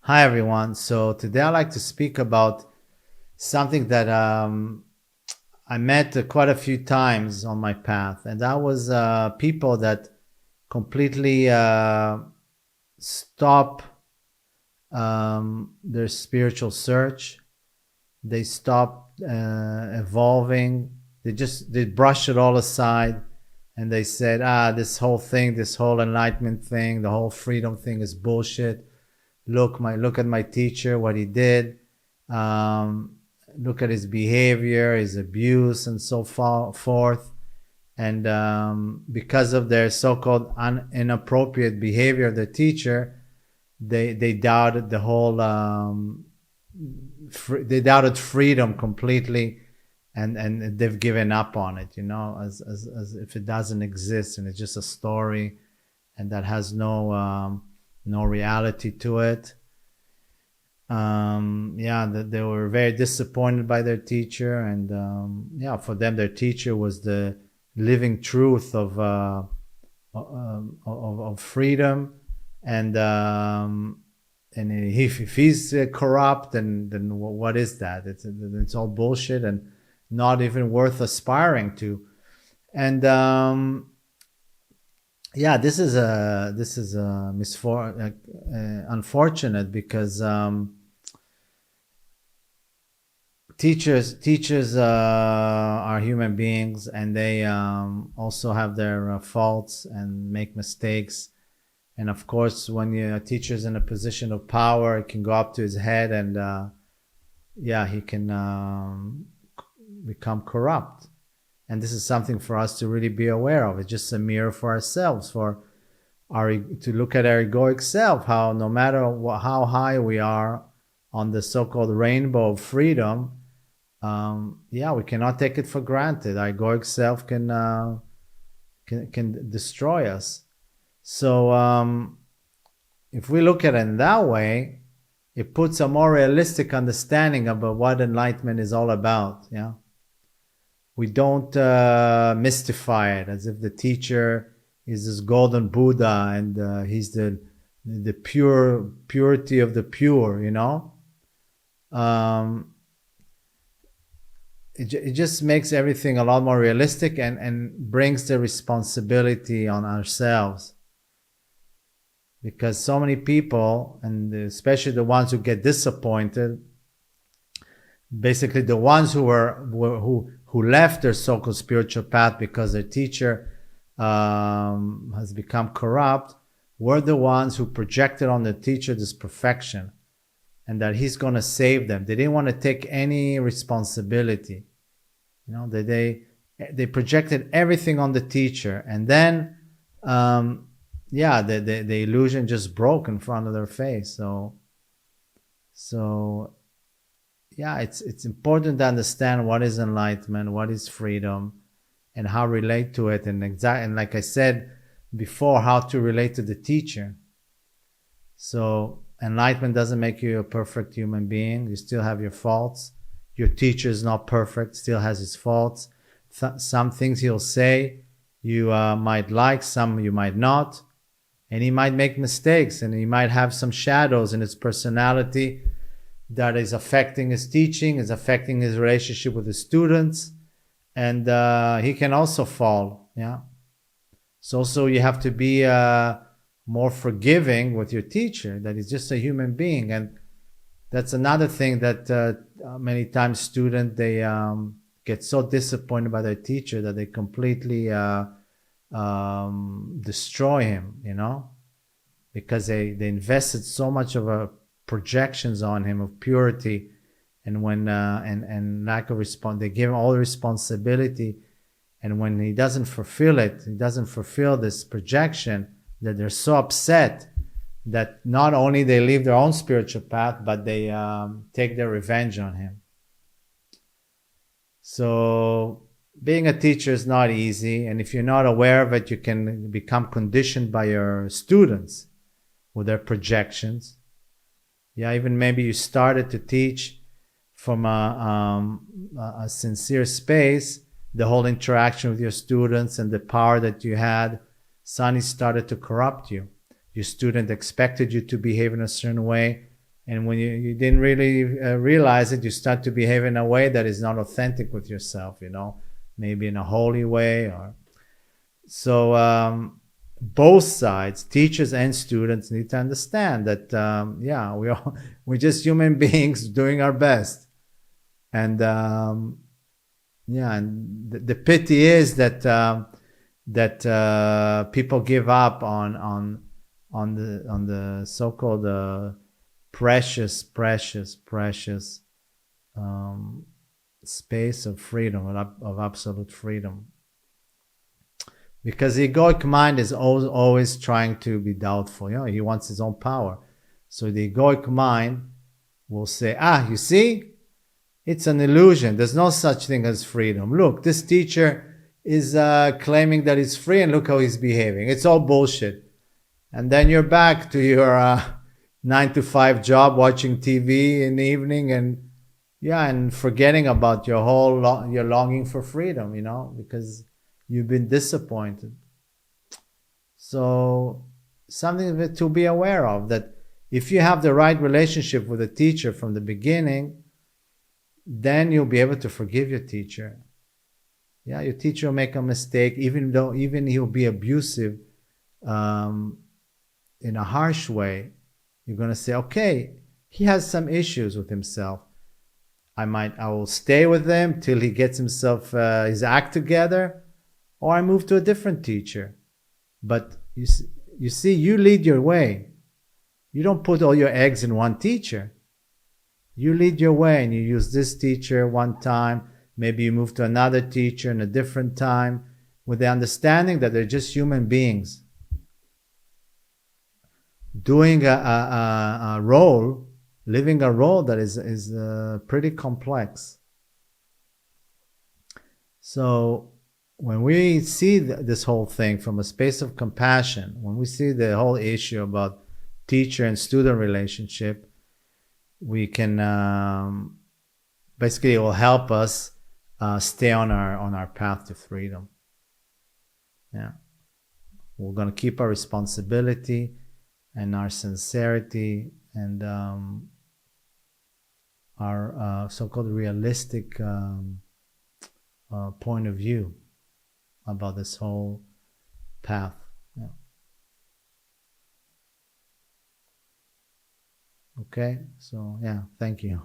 Hi everyone. So today I'd like to speak about something that I met quite a few times on my path, and that was people that completely stop their spiritual search. They stop evolving. They brush it all aside, and they said, this whole thing, this whole enlightenment thing, the whole freedom thing is bullshit. Look at my teacher, what he did. Um, Look at his behavior, his abuse, and so forth. And because of their so-called inappropriate behavior of the teacher, they doubted the whole. They doubted freedom completely, and they've given up on it. As if it doesn't exist and it's just a story, and that has no reality to it. They were very disappointed by their teacher, and for them, their teacher was the living truth of freedom, and if he's corrupt, then what is that? It's all bullshit and not even worth aspiring to. And this is a unfortunate, because teachers are human beings, and they also have their faults and make mistakes. And of course, when a teacher's in a position of power, it can go up to his head, and he can become corrupt. And this is something for us to really be aware of. It's just a mirror for ourselves, to look at our egoic self, how no matter how high we are on the so-called rainbow of freedom, we cannot take it for granted. Our egoic self can destroy us. So if we look at it in that way, it puts a more realistic understanding about what enlightenment is all about. We don't mystify it as if the teacher is this golden Buddha, and he's the purity of the pure. It just makes everything a lot more realistic, and brings the responsibility on ourselves. Because so many people, and especially the ones who get disappointed, basically the ones who left their so-called spiritual path because their teacher has become corrupt, were the ones who projected on the teacher this perfection, and that he's going to save them. They didn't want to take any responsibility. They projected everything on the teacher, and then the illusion just broke in front of their face. So it's important to understand what is enlightenment, what is freedom, and how to relate to it, and like I said before, how to relate to the teacher. So enlightenment doesn't make you a perfect human being. You still have your faults. Your teacher is not perfect, still has his faults. Some things he'll say you might like, some you might not. And he might make mistakes, and he might have some shadows in his personality that is affecting his teaching, is affecting his relationship with his students. And he can also fall. So you have to be more forgiving with your teacher, that he's just a human being. And that's another thing that many times students, they get so disappointed by their teacher that they completely destroy him, because they invested so much of projections on him of purity, and when and lack of response, they give him all the responsibility, and when he doesn't fulfill it, he doesn't fulfill this projection, that they're so upset that not only they leave their own spiritual path, but they take their revenge on him. So being a teacher is not easy, and if you're not aware of it, you can become conditioned by your students with their projections. Even maybe you started to teach from a sincere space, the whole interaction with your students and the power that you had, suddenly started to corrupt you. Your student expected you to behave in a certain way, And when you didn't really realize it, you start to behave in a way that is not authentic with yourself, maybe in a holy way. Or so both sides, teachers and students, need to understand that we're just human beings doing our best. And and the pity is that people give up on the so-called precious space of freedom, of absolute freedom, because the egoic mind is always trying to be doubtful. He wants his own power, so the egoic mind will say, you see, it's an illusion. There's no such thing as freedom. Look, this teacher is claiming that he's free, and look how he's behaving. It's all bullshit. And then you're back to your 9-to-5 job, watching TV in the evening, and forgetting about your your longing for freedom, because you've been disappointed. So something to be aware of, that if you have the right relationship with a teacher from the beginning, then you'll be able to forgive your teacher. Your teacher will make a mistake, even he'll be abusive in a harsh way. You're going to say, okay, he has some issues with himself. I will stay with him till he gets himself his act together, or I move to a different teacher. But you see, you lead your way. You don't put all your eggs in one teacher. You lead your way, and you use this teacher one time. Maybe you move to another teacher in a different time, with the understanding that they're just human beings doing a role, living a role that is pretty complex. So when we see this whole thing from a space of compassion, when we see the whole issue about teacher and student relationship, we can basically, it will help us stay on our path to freedom. We're going to keep our responsibility and our sincerity and our so-called realistic point of view about this whole path. Okay, so thank you.